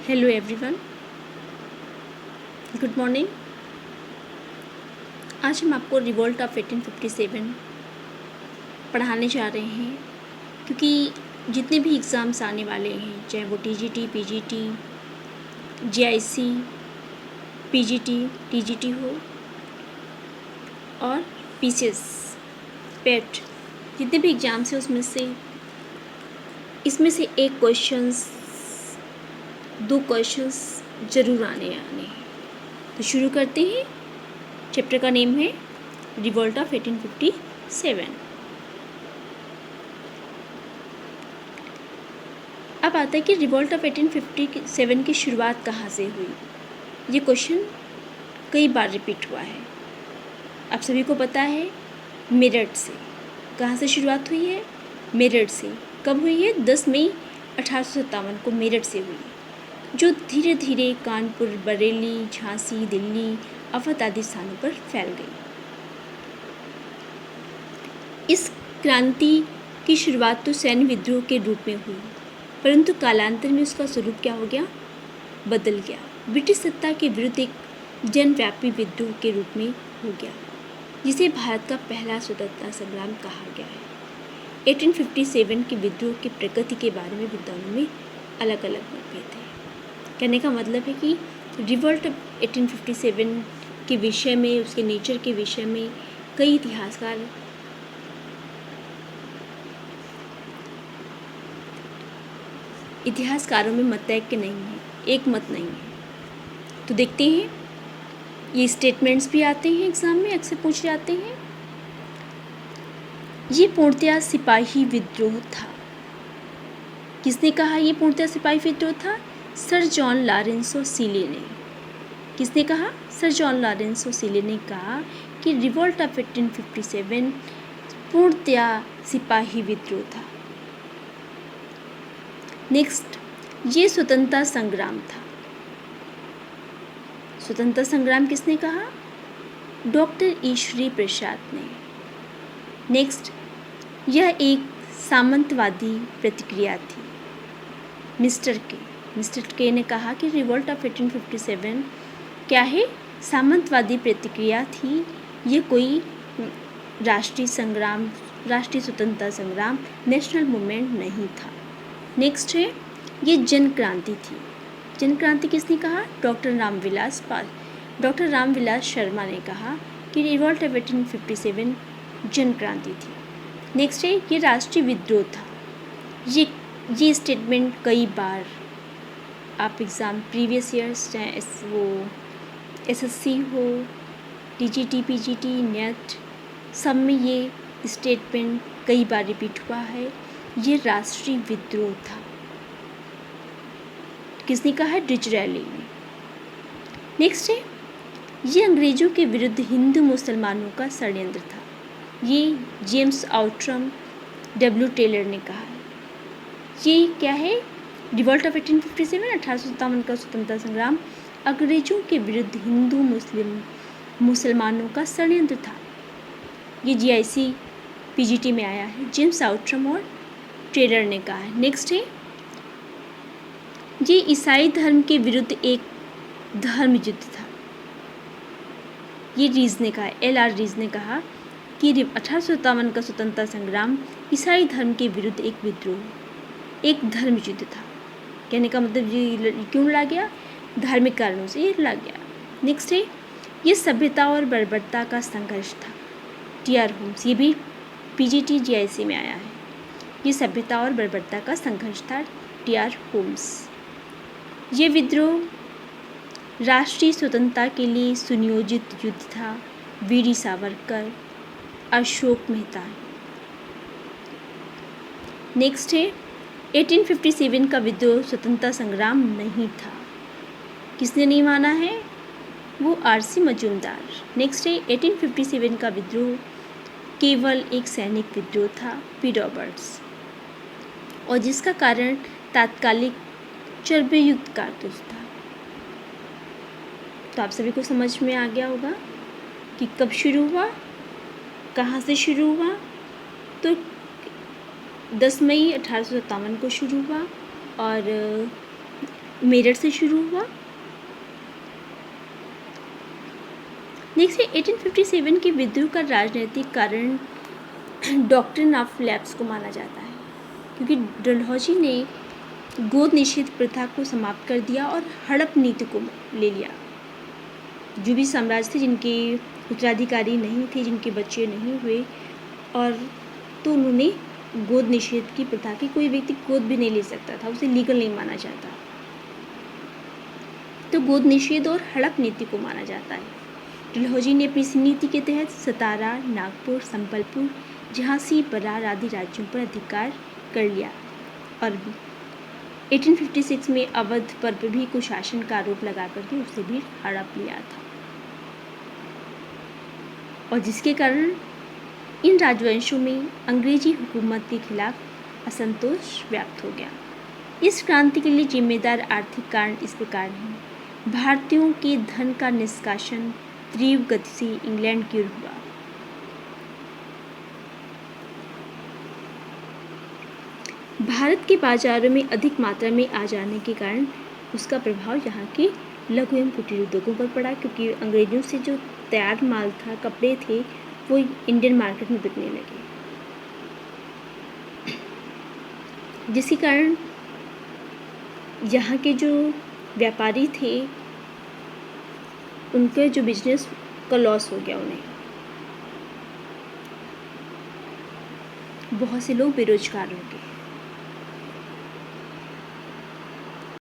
Hello everyone, good morning. आज हम आपको रिवोल्ट ऑफ 1857 पढ़ाने जा रहे हैं, क्योंकि जितने भी एग्ज़ाम्स आने वाले हैं, चाहे वो TGT, PGT, GIC, PGT, TGT हो और पीसीएस, पेट, जितने भी एग्ज़ाम्स हैं इसमें से एक क्वेश्चंस, दो क्वेश्चंस ज़रूर आने हैं। तो शुरू करते हैं। चैप्टर का नेम है रिवोल्ट ऑफ 1857। अब आता है कि रिवोल्ट ऑफ 1857 की शुरुआत कहाँ से हुई। ये क्वेश्चन कई बार रिपीट हुआ है। आप सभी को पता है, मेरठ से। कहाँ से शुरुआत हुई है? मेरठ से। कब हुई है? 10 मई 1857 को मेरठ से हुई, जो धीरे धीरे कानपुर, बरेली, झांसी, दिल्ली, अवध आदि स्थानों पर फैल गई। इस क्रांति की शुरुआत तो सैन्य विद्रोह के रूप में हुई, परंतु कालांतर में उसका स्वरूप क्या हो गया? बदल गया। ब्रिटिश सत्ता के विरुद्ध एक जनव्यापी विद्रोह के रूप में हो गया, जिसे भारत का पहला स्वतंत्रता संग्राम कहा गया है। 1857 के विद्रोह की प्रकृति के बारे में विद्वानों में अलग अलग मतभेद है। कहने का मतलब है कि रिवोल्ट 1857 के विषय में, उसके नेचर के विषय में कई इतिहासकारों में मत ऐक्य नहीं है, एक मत नहीं है। तो देखते हैं, ये स्टेटमेंट्स भी आते हैं एग्जाम में, अक्सर पूछे जाते हैं। ये पूर्णतया सिपाही विद्रोह था। किसने कहा ये पूर्णतया सिपाही विद्रोह था? सर जॉन लॉरेंसो सीले ने। किसने कहा? सर जॉन लॉरेंसो सीले ने कहा कि रिवोल्ट ऑफ 1857 पूर्णतया सिपाही विद्रोह था। नेक्स्ट, ये स्वतंत्रता संग्राम था। स्वतंत्रता संग्राम किसने कहा? डॉक्टर ईश्वरी प्रसाद ने। नेक्स्ट, यह एक सामंतवादी प्रतिक्रिया थी। मिस्टर के ने कहा कि रिवोल्ट ऑफ 1857 क्या है? सामंतवादी प्रतिक्रिया थी। ये कोई राष्ट्रीय स्वतंत्रता संग्राम, नेशनल मूवमेंट नहीं था। नेक्स्ट है, ये जन क्रांति थी। जन क्रांति किसने कहा? डॉक्टर रामविलास शर्मा ने कहा कि रिवोल्ट ऑफ 1857 जन क्रांति थी। नेक्स्ट है, ये राष्ट्रीय विद्रोह था। ये स्टेटमेंट कई बार आप एग्ज़ाम प्रीवियस ईयर्स, चाहे वो एसएससी हो, टीजीटी, पीजीटी, नेट, सब में ये स्टेटमेंट कई बार रिपीट हुआ है। ये राष्ट्रीय विद्रोह था। किसने कहा है? डिज़रायली ने। नेक्स्ट है, ये अंग्रेजों के विरुद्ध हिंदू मुसलमानों का षड्यंत्र था। ये जेम्स आउट्रम, डब्ल्यू टेलर ने कहा है। ये क्या है? रिवोल्ट ऑफ 1857 1857 का स्वतंत्रता संग्राम अंग्रेजों के विरुद्ध हिंदू मुसलमानों का षड्यंत्र था। ये जीआईसी पीजीटी में आया है। जेम्स आउट्रम और टेलर ने कहा है। नेक्स्ट है, ये ईसाई धर्म के विरुद्ध एक धर्म युद्ध था। ये रीज ने कहा, LR रीज ने कहा कि 1857 का स्वतंत्रता संग्राम ईसाई धर्म के विरुद्ध एक विद्रोह, एक धर्म युद्ध था। कहने का मतलब ये क्यों लड़ा गया? धार्मिक कारणों से ये लड़ा गया। नेक्स्ट है, ये सभ्यता और बर्बरता का संघर्ष था। TR होम्स, ये भी पीजीटी जीआईसी में आया है। ये सभ्यता और बर्बरता का संघर्ष था। TR Holmes. ये विद्रोह राष्ट्रीय स्वतंत्रता के लिए सुनियोजित युद्ध था। वीर सावरकर, अशोक मेहता। नेक्स्ट है, 1857 का विद्रोह स्वतंत्रता संग्राम नहीं था। किसने नहीं माना है? वो RC मजूमदार। नेक्स्ट है, 1857 का विद्रोह केवल एक सैनिक विद्रोह था। P रॉबर्ट्स, और जिसका कारण तात्कालिक चर्बयुक्त कारतूस था। तो आप सभी को समझ में आ गया होगा कि कब शुरू हुआ, कहाँ से शुरू हुआ। तो 10 मई 1857 को शुरू हुआ और मेरठ से शुरू हुआ। नेक्स्ट है 1857 के विद्रोह का राजनीतिक कारण डॉक्ट्रिन ऑफ लैप्स को माना जाता है, क्योंकि डलहौजी ने गोद निषेध प्रथा को समाप्त कर दिया और हड़प नीति को ले लिया। जो भी साम्राज्य थे जिनके उत्तराधिकारी नहीं थे, जिनके बच्चे नहीं हुए, और तो उन्होंने गोद निषेध की प्रथा की, कोई व्यक्ति गोद भी नहीं ले सकता था, उसे लीगल नहीं माना जाता, तो गोद निषेध और हड़प नीति को माना जाता है। डलहौजी ने अपनी इस नीति के तहत सतारा, नागपुर, संबलपुर, झांसी, बरार आदि राज्यों पर अधिकार कर लिया और 1856 में अवध पर भी कुशासन का आरोप लगा करके उसे भी हड़प लिया था, और जिसके कारण इन राजवंशों में अंग्रेजी हुकूमत के खिलाफ असंतोष व्याप्त हो गया। इस क्रांति के लिए जिम्मेदार आर्थिक कारण इस प्रकार हैं। भारतीयों के धन का निष्कासन तीव्र गति से इंग्लैंड की ओर हुआ। भारत के बाजारों में अधिक मात्रा में आ जाने के कारण उसका प्रभाव यहाँ के लघु एवं कुटीर उद्योगों पर पड़ा, क्योंकि अंग्रेजों से जो तैयार माल था, कपड़े थे, वो इंडियन मार्केट में बिकने लगे, जिसके कारण यहाँ के जो व्यापारी थे उनके जो बिजनेस का लॉस हो गया, उन्हें बहुत से लोग बेरोजगार हो गए।